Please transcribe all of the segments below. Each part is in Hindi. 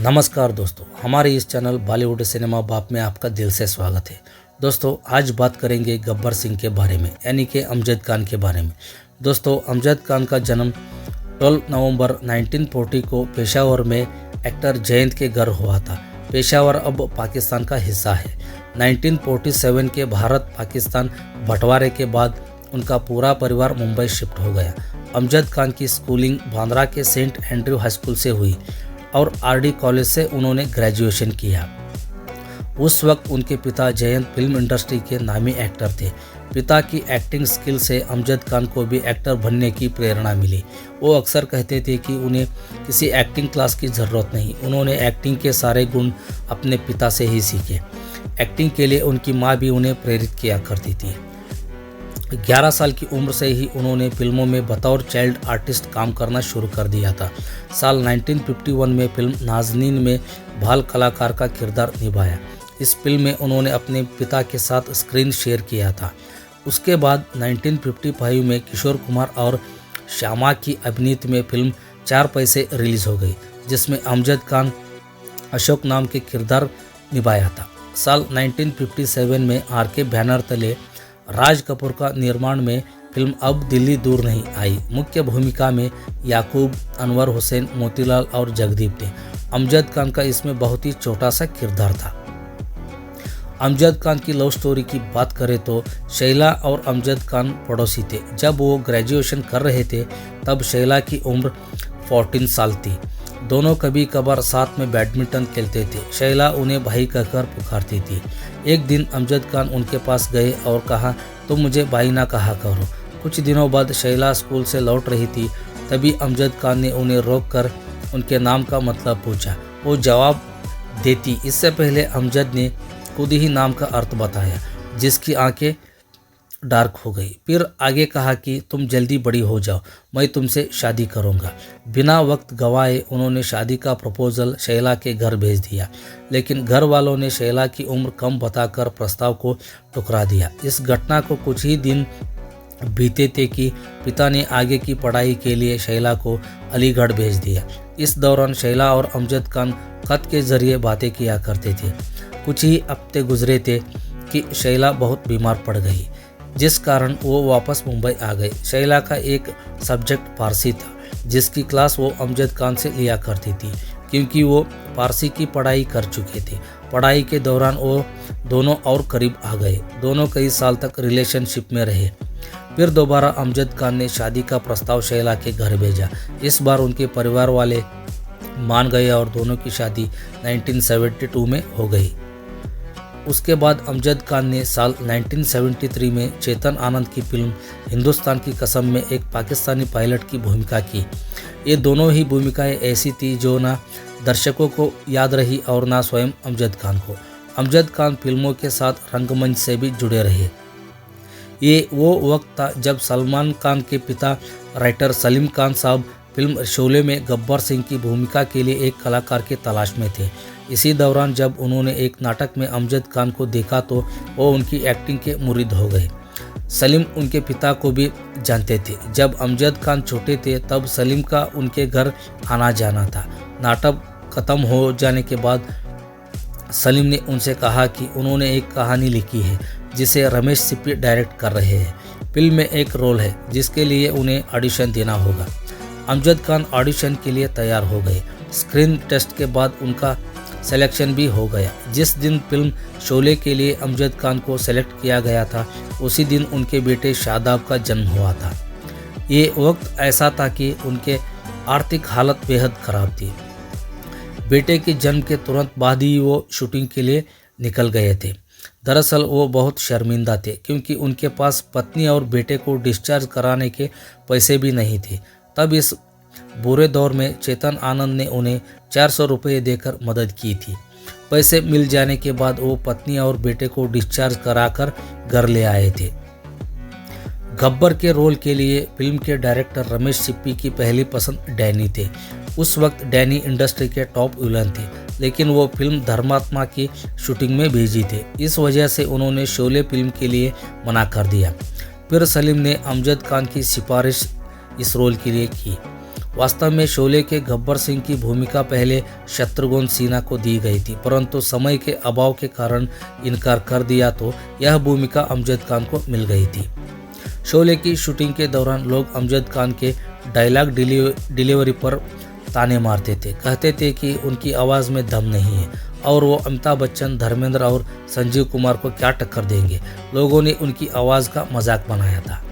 नमस्कार दोस्तों, हमारे इस चैनल बॉलीवुड सिनेमा बाप में आपका दिल से स्वागत है। दोस्तों, आज बात करेंगे गब्बर सिंह के बारे में, यानी कि अमजद खान के बारे में। दोस्तों, अमजद खान का जन्म 12 नवंबर 1940 को पेशावर में एक्टर जयंत के घर हुआ था। पेशावर अब पाकिस्तान का हिस्सा है। 1947 के भारत पाकिस्तान बंटवारे के बाद उनका पूरा परिवार मुंबई शिफ्ट हो गया। अमजद खान की स्कूलिंग बांद्रा के सेंट एंड्रयू हाई स्कूल से हुई और आरडी कॉलेज से उन्होंने ग्रेजुएशन किया। उस वक्त उनके पिता जयंत फिल्म इंडस्ट्री के नामी एक्टर थे। पिता की एक्टिंग स्किल से अमजद खान को भी एक्टर बनने की प्रेरणा मिली। वो अक्सर कहते थे कि उन्हें किसी एक्टिंग क्लास की ज़रूरत नहीं, उन्होंने एक्टिंग के सारे गुण अपने पिता से ही सीखे। एक्टिंग के लिए उनकी माँ भी उन्हें प्रेरित किया करती थी। 11 साल की उम्र से ही उन्होंने फिल्मों में बतौर चाइल्ड आर्टिस्ट काम करना शुरू कर दिया था। साल 1951 में फिल्म नाज़नीन में बाल कलाकार का किरदार निभाया। इस फिल्म में उन्होंने अपने पिता के साथ स्क्रीन शेयर किया था। उसके बाद 1955 में किशोर कुमार और श्यामा की अभिनीत में फिल्म 4 पैसे रिलीज़ हो गई, जिसमें अमजद खान अशोक नाम के किरदार निभाया था। साल 1957 में आर.के. बैनर तले राज कपूर का निर्माण में फिल्म अब दिल्ली दूर नहीं आई। मुख्य भूमिका में याकूब, अनवर हुसैन, मोतीलाल और जगदीप थे। अमजद खान का इसमें बहुत ही छोटा सा किरदार था। अमजद खान की लव स्टोरी की बात करें तो शैला और अमजद खान पड़ोसी थे। जब वो ग्रेजुएशन कर रहे थे तब शैला की उम्र 14 साल थी। दोनों कभी कभार साथ में बैडमिंटन खेलते थे। शैला उन्हें भाई कहकर पुकारती थी। एक दिन अमजद खान उनके पास गए और कहा, तुम मुझे भाई ना कहा करो। कुछ दिनों बाद शैला स्कूल से लौट रही थी, तभी अमजद खान ने उन्हें रोककर उनके नाम का मतलब पूछा। वो जवाब देती इससे पहले अमजद ने खुद ही नाम का अर्थ बताया, जिसकी आंखें डार्क हो गई। फिर आगे कहा कि तुम जल्दी बड़ी हो जाओ, मैं तुमसे शादी करूंगा। बिना वक्त गवाए उन्होंने शादी का प्रपोजल शैला के घर भेज दिया, लेकिन घर वालों ने शैला की उम्र कम बताकर प्रस्ताव को ठुकरा दिया। इस घटना को कुछ ही दिन बीते थे कि पिता ने आगे की पढ़ाई के लिए शैला को अलीगढ़ भेज दिया। इस दौरान शैला और अमजद खान खत के जरिए बातें किया करते थे। कुछ ही हफ्ते गुजरे थे कि शैला बहुत बीमार पड़ गई, जिस कारण वो वापस मुंबई आ गई। शैला का एक सब्जेक्ट फारसी था, जिसकी क्लास वो अमजद खान से लिया करती थी, क्योंकि वो फारसी की पढ़ाई कर चुके थे। पढ़ाई के दौरान वो दोनों और करीब आ गए। दोनों कई साल तक रिलेशनशिप में रहे। फिर दोबारा अमजद खान ने शादी का प्रस्ताव शैला के घर भेजा। इस बार उनके परिवार वाले मान गए और दोनों की शादी 1972 में हो गई। उसके बाद अमजद खान ने साल 1973 में चेतन आनंद की फिल्म हिंदुस्तान की कसम में एक पाकिस्तानी पायलट की भूमिका की। ये दोनों ही भूमिकाएं ऐसी थी जो ना दर्शकों को याद रही और ना स्वयं अमजद खान को। अमजद खान फिल्मों के साथ रंगमंच से भी जुड़े रहे। ये वो वक्त था जब सलमान खान के पिता राइटर सलीम खान साहब फिल्म शोले में गब्बर सिंह की भूमिका के लिए एक कलाकार की तलाश में थे। इसी दौरान जब उन्होंने एक नाटक में अमजद खान को देखा तो वो उनकी एक्टिंग के मुरीद हो गए। सलीम उनके पिता को भी जानते थे। जब अमजद खान छोटे थे तब सलीम का उनके घर आना जाना था। नाटक ख़त्म हो जाने के बाद सलीम ने उनसे कहा कि उन्होंने एक कहानी लिखी है जिसे रमेश सिप्पी डायरेक्ट कर रहे हैं। फिल्म में एक रोल है जिसके लिए उन्हें ऑडिशन देना होगा। अमजद खान ऑडिशन के लिए तैयार हो गए। स्क्रीन टेस्ट के बाद उनका सिलेक्शन भी हो गया। जिस दिन फिल्म शोले के लिए अमजद खान को सेलेक्ट किया गया था, उसी दिन उनके बेटे शादाब का जन्म हुआ था। ये वक्त ऐसा था कि उनके आर्थिक हालत बेहद ख़राब थी। बेटे के जन्म के तुरंत बाद ही वो शूटिंग के लिए निकल गए थे। दरअसल वो बहुत शर्मिंदा थे, क्योंकि उनके पास पत्नी और बेटे को डिस्चार्ज कराने के पैसे भी नहीं थे। तब इस बुरे दौर में चेतन आनंद ने उन्हें 400 रुपये देकर मदद की थी। पैसे मिल जाने के बाद वो पत्नी और बेटे को डिस्चार्ज कराकर घर ले आए थे। गब्बर के रोल के लिए फिल्म के डायरेक्टर रमेश सिप्पी की पहली पसंद डैनी थे। उस वक्त डैनी इंडस्ट्री के टॉप विलन थे, लेकिन वो फिल्म धर्मात्मा की शूटिंग में बिजी थे। इस वजह से उन्होंने शोले फिल्म के लिए मना कर दिया। फिर सलीम ने अमजद खान की सिफारिश इस रोल के लिए की। वास्तव में शोले के गब्बर सिंह की भूमिका पहले शत्रुघ्न सिन्हा को दी गई थी, परंतु समय के अभाव के कारण इनकार कर दिया तो यह भूमिका अमजद खान को मिल गई थी। शोले की शूटिंग के दौरान लोग अमजद खान के डायलॉग डिलीवरी पर ताने मारते थे, कहते थे कि उनकी आवाज़ में दम नहीं है और वो अमिताभ बच्चन, धर्मेंद्र और संजीव कुमार को क्या टक्कर देंगे। लोगों ने उनकी आवाज़ का मजाक बनाया था।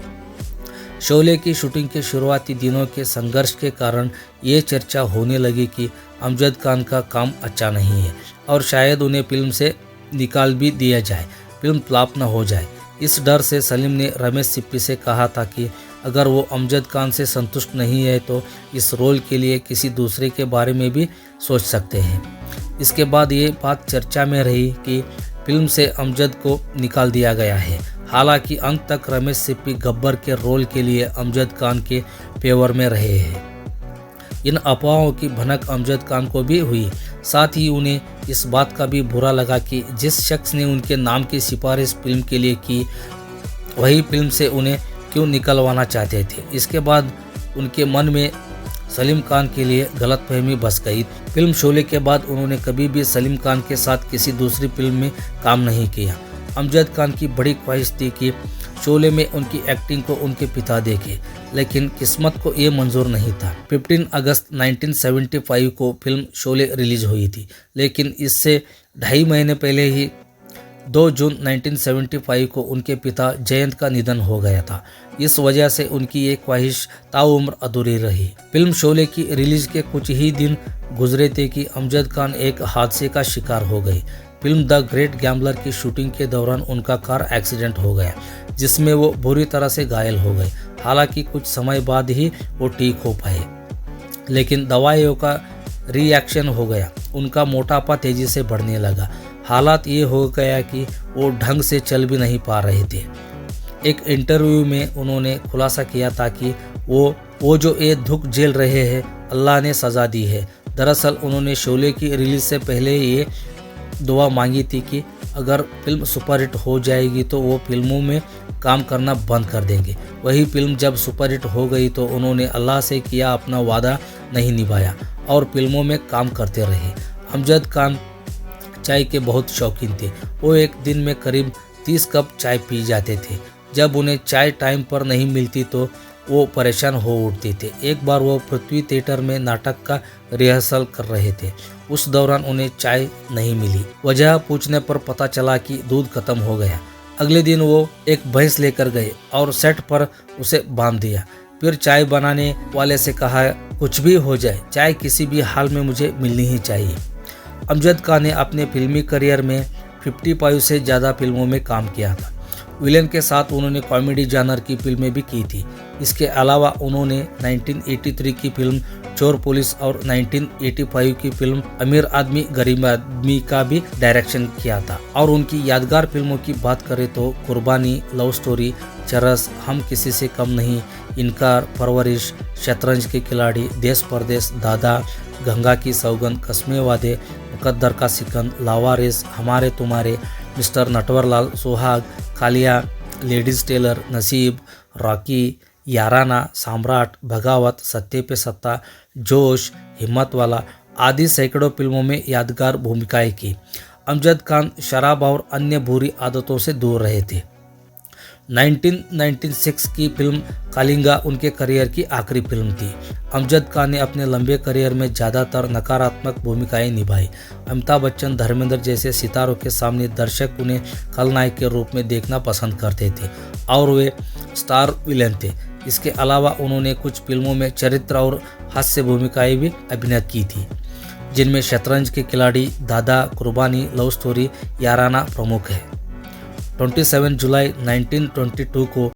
शोले की शूटिंग के शुरुआती दिनों के संघर्ष के कारण ये चर्चा होने लगी कि अमजद खान का काम अच्छा नहीं है और शायद उन्हें फिल्म से निकाल भी दिया जाए, फिल्म फ्लॉप न हो जाए। इस डर से सलीम ने रमेश सिप्पी से कहा था कि अगर वो अमजद खान से संतुष्ट नहीं है तो इस रोल के लिए किसी दूसरे के बारे में भी सोच सकते हैं। इसके बाद ये बात चर्चा में रही कि फिल्म से अमजद को निकाल दिया गया है। हालांकि अंत तक रमेश सिप्पी गब्बर के रोल के लिए अमजद खान के फेवर में रहे हैं। इन अफवाहों की भनक अमजद खान को भी हुई, साथ ही उन्हें इस बात का भी बुरा लगा कि जिस शख्स ने उनके नाम की सिफारिश फिल्म के लिए की वही फिल्म से उन्हें क्यों निकलवाना चाहते थे। इसके बाद उनके मन में सलीम खान के लिए गलतफहमी बस गई। फिल्म शोले के बाद उन्होंने कभी भी सलीम खान के साथ किसी दूसरी फिल्म में काम नहीं किया। अमजद खान की बड़ी ख्वाहिश थी कि शोले में उनकी एक्टिंग को उनके पिता देखे, लेकिन किस्मत को ये मंजूर नहीं था। 15 अगस्त 1975 को फिल्म शोले रिलीज हुई थी, लेकिन इससे 2.5 महीने पहले ही 2 जून 1975 को उनके पिता जयंत का निधन हो गया था। इस वजह से उनकी ये ख्वाहिश ताउम्र अधूरी रही। फिल्म शोले की रिलीज के कुछ ही दिन गुजरे थे कि अमजद खान एक हादसे का शिकार हो गए। फिल्म द ग्रेट गैम्बलर की शूटिंग के दौरान उनका कार एक्सीडेंट हो गया, जिसमें वो बुरी तरह से घायल हो गए। हालांकि कुछ समय बाद ही वो ठीक हो पाए, लेकिन दवाइयों का रिएक्शन हो गया। उनका मोटापा तेजी से बढ़ने लगा। हालात ये हो गया कि वो ढंग से चल भी नहीं पा रहे थे। एक इंटरव्यू में उन्होंने खुलासा किया था कि वो जो ये दुख झेल रहे हैं, अल्लाह ने सज़ा दी है। दरअसल उन्होंने शोले की रिलीज से पहले ये दुआ मांगी थी कि अगर फिल्म सुपरहिट हो जाएगी तो वो फिल्मों में काम करना बंद कर देंगे। वही फिल्म जब सुपरहिट हो गई तो उन्होंने अल्लाह से किया अपना वादा नहीं निभाया और फिल्मों में काम करते रहे। अमजद खान चाय के बहुत शौकीन थे। वो एक दिन में करीब 30 कप चाय पी जाते थे। जब उन्हें चाय टाइम पर नहीं मिलती तो वो परेशान हो उठते थे। एक बार वो पृथ्वी थिएटर में नाटक का रिहर्सल कर रहे थे। उस दौरान उन्हें चाय नहीं मिली। वजह पूछने पर पता चला कि दूध खत्म हो गया। अगले दिन वो एक भैंस लेकर गए और सेट पर उसे बांध दिया। फिर चाय बनाने वाले से कहा, कुछ भी हो जाए, चाय किसी भी हाल में मुझे मिलनी ही चाहिए। अमजद खान ने अपने फिल्मी करियर में 55 से ज़्यादा फिल्मों में काम किया था। विलेन के साथ उन्होंने कॉमेडी जानर की फिल्में भी की थी। इसके अलावा उन्होंने 1983 की फिल्म चोर पुलिस और 1985 की फिल्म अमीर आदमी गरीब आदमी का भी डायरेक्शन किया था। और उनकी यादगार फिल्मों की बात करें तो कुर्बानी, लव स्टोरी, चरस, हम किसी से कम नहीं, इनकार, परवरिश, शतरंज के खिलाड़ी, देश परदेश, दादा, गंगा की सौगंध, कस्मे वादे, मुकद्दर का सिकंद, लावारिस, हमारे तुम्हारे, मिस्टर नटवरलाल, सुहाग, कालिया, लेडीज टेलर, नसीब, रॉकी, याराना, सम्राट, बगावत, सत्ते पे सत्ता, जोश, हिम्मत वाला आदि सैकड़ों फिल्मों में यादगार भूमिकाएं की। अमजद खान शराब और अन्य बुरी आदतों से दूर रहे थे। 1996 की फिल्म कालिंगा उनके करियर की आखिरी फिल्म थी। अमजद खान ने अपने लंबे करियर में ज़्यादातर नकारात्मक भूमिकाएं निभाई। अमिताभ बच्चन, धर्मेंद्र जैसे सितारों के सामने दर्शक उन्हें खलनायक के रूप में देखना पसंद करते थे और वे स्टार विलेन थे। इसके अलावा उन्होंने कुछ फिल्मों में चरित्र और हास्य भूमिकाएं भी अभिनय की थी, जिनमें शतरंज के खिलाड़ी, दादा, कुर्बानी, लव स्टोरी, याराना प्रमुख है। 27 जुलाई 1922 को